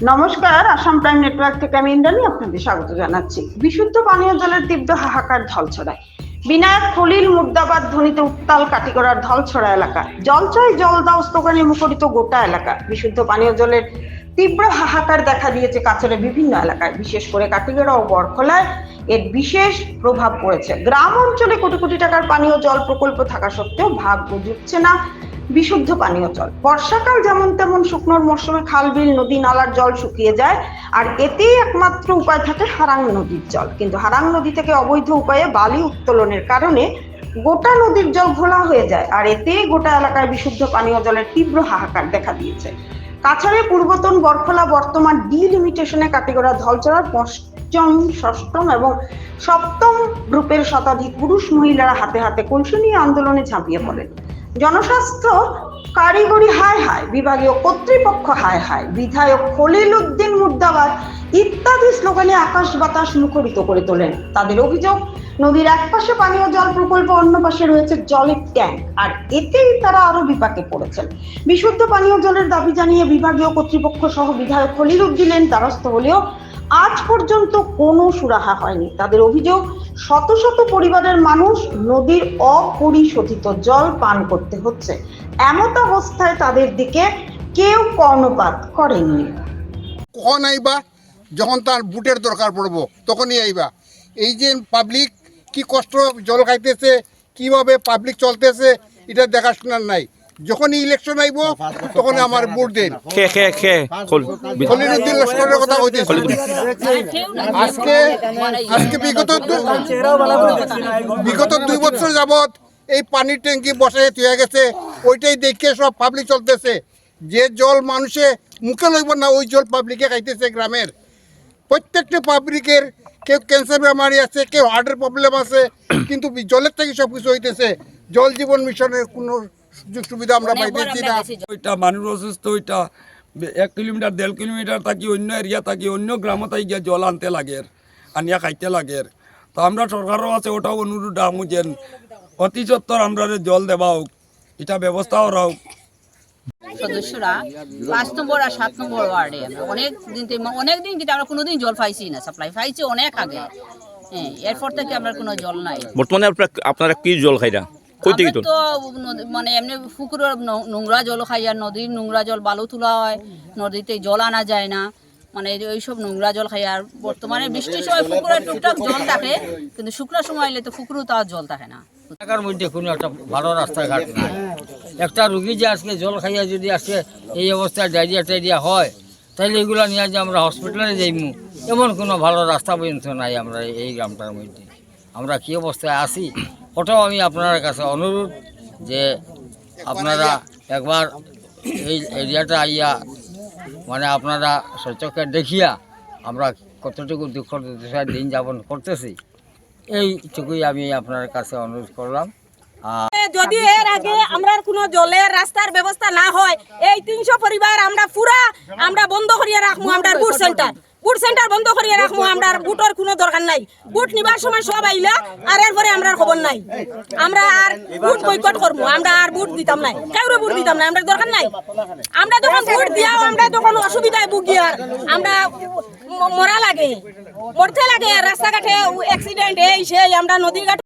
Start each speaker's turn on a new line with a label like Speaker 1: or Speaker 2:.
Speaker 1: নমস্কার, Assam prime network থেকে আমি ইন্দ্রাণী আপনাদের স্বাগত জানাচ্ছি। বিশুদ্ধ পানীয় জলের তীব্র হাহাকার ধলছড়ায়। বিনায়ক খলিল মুর্দাবাদ ধ্বনিতে উত্তাল কাটিগড়ার ধলছড়া এলাকা। জল চাই জল দাও স্লোগানে মুখরিত গোটা এলাকা। বিশুদ্ধ পানীয় জলের তীব্র হাহাকার দেখা দিয়েছে কাছাড়ের বিভিন্ন এলাকায়, বিশেষ করে কাটিগড়া ও বরখলায় এর বিশেষ প্রভাব পড়েছে। গ্রাম অঞ্চলে কোটি কোটি টাকার পানীয় জল প্রকল্প থাকা সত্ত্বেও ভাগ্য জুটছে না বিশুদ্ধ পানীয় জল। বর্ষাকাল যেমন তেমন শুকনোর মরশুমে খাল বিল নদী নালার জল শুকিয়ে যায়, আর এতেই একমাত্র উপায় থাকে হারাং নদীর জল। কিন্তু হারাং নদী থেকে অবৈধ উপায়ে বালি উত্তোলনের কারণে গোটা নদীর জল ঘোলা হয়ে যায়, আর এতেই গোটা এলাকায় বিশুদ্ধ পানীয় জলের তীব্র হাহাকার দেখা দিয়েছে। কাছাড়ে পূর্বতন বরখলা বর্তমান ডিলিমিটেশনে কাটিগড়া ধলছড়ার পঞ্চম, ষষ্ঠম এবং সপ্তম গ্রুপের শতাধিক পুরুষ মহিলারা হাতে হাতে কলসি নিয়ে আন্দোলনে ঝাঁপিয়ে পড়েন। জনস্বাস্থ্য কারিগরি হায় হায়, বিভাগীয় কর্তৃপক্ষ হায় হায়, বিধায়ক খলিল উদ্দিন মুর্দাবাদ ইত্যাদি স্লোগানে আকাশ বাতাস মুখরিত করে তোলেন। তাদের অভিযোগ, নদীর এক পাশে পানীয় জল প্রকল্প, অন্য পাশে রয়েছে জলের ট্যাঙ্ক, আর এতেই তারা আরো বিপাকে পড়েছেন। বিশুদ্ধ পানীয় জলের দাবি জানিয়ে বিভাগীয় কর্তৃপক্ষ সহ বিধায়ক খলিল উদ্দিনের দ্বারস্থ হলেও আজ পর্যন্ত কোনো সুরাহা হয়নি। তাদের অভিযোগ, শত শত পরিবারের মানুষ নদীর অপরিশোধিত জল পান করতে হচ্ছে। এমত অবস্থায় তাদের দিকে কেউ কর্ণপাত করেনি।
Speaker 2: কখন আইবা? যখন তার বুটের দরকার পড়বো তখনই আইবা। এই যে পাবলিক কি কষ্ট জল খাইতেছে, কিভাবে পাবলিক চলতেছে, এটা দেখাশোনার নাই। যখনই ইলেকশন আইব তখন আমার ভোট দেন। খলিলুদ্দিন লস্করের কথা কইতেছি। আজকে বিগত 2 বছর যাবৎ এই পানির ট্যাঙ্কি বসায় থুয়ে গেছে, ওইটাই দেখে সব পাবলিক চলতেছে। যে জল মানুষে মুখে লইব না ওই জল পাবলিকে খাইতেছে। গ্রামের প্রত্যেকটা পাবলিকের কেউ ক্যান্সার বেমারি আছে, কেউ হার্টের প্রবলেম আছে, কিন্তু জলের থেকে সব কিছু হইতেছে। জল জীবন মিশনের কোনো সুযোগ সুবিধা আমরা পাইতেছি না।
Speaker 3: ওইটা মানুষ অসুস্থ, ওইটা 1 কিলোমিটার 1.5 কিলোমিটার থাকি অন্য এরিয়া থাকি অন্য গ্রামে তাই গিয়ে জল আনতে লাগে, আনিয়া খাইতে লাগে। তো আমরা সরকারও আছে ওটাও অনুরোধ আমু যেন অতি সত্তর আমরা জল দেওয়া হোক, এটা ব্যবস্থা করা হোক।
Speaker 4: সদস্যরা 5 নম্বর আর 7 নম্বর ওয়ার্ডে অনেক দিন কিন্তু আমরা কোনোদিন জল পাইছি না। সাপ্লাই পাইছি অনেক আগে, এরপর থেকে আমরা কোনো জল নাই।
Speaker 5: বর্তমানে আপনারা কি জল খাইরা?
Speaker 4: তো মানে এমনি পুকুরের নোংরা জল খাই, আর নদীর নোংরা জল বালু তোলা হয়, নদীতে জল আনা যায় না, মানে এইসব নোংরা জল খাই। আর বর্তমানে বৃষ্টির সময় পুকুরে টুকটাক জল থাকে, কিন্তু শুকনো সময় এলে তো পুকুরেও তার জল থাকে না।
Speaker 6: এলাকার মধ্যে কোনো একটা ভালো রাস্তাঘাট নাই। একটা রুগী যে আজকে জল খাইয়া যদি আজকে এই অবস্থায় ডায়রিয়া হয়, তাহলে এগুলো নিয়ে যে আমরা হসপিটালে যাইমু, এমন কোনো ভালো রাস্তা পর্যন্ত নাই আমরা এই গ্রামটার মধ্যে। আমরা কী অবস্থায় আছি ওটাও আমি আপনার কাছে অনুরোধ যে আপনারা একবার এই এরিয়াটা আইয়া মানে আপনারা সচক্ষে দেখিয়া আমরা কতটুকু দুঃখ দিন যাপন করতেছি, এইটুকুই আমি আপনার কাছে অনুরোধ করলাম।
Speaker 7: যদি এর আগে আমরা কোনো জলের রাস্তার ব্যবস্থা না হয়, এই 300 পরিবার আমরা বন্ধ করিয়া রাখবো। আমরা বুট সেন্টার বন্ধ করিয়া রাখবো। আমরা বুটের কোনো দরকার নাই। বুট নিবার সময় সব আইলা, আর এরপরে আমরা খবর নাই। আমরা আর বুট বয়কট করবো, আমরা আর বুট দিতাম নাই, কাউরে বুট দিতাম না, আমরা দরকার নাই। আমরা যখন বুট দিয়াও আমরা তখন অসুবিধায় ভুগি, আর আমরা মরতে লাগে রাস্তাঘাটে অ্যাক্সিডেন্ট এই সেই। আমরা নদী ঘাট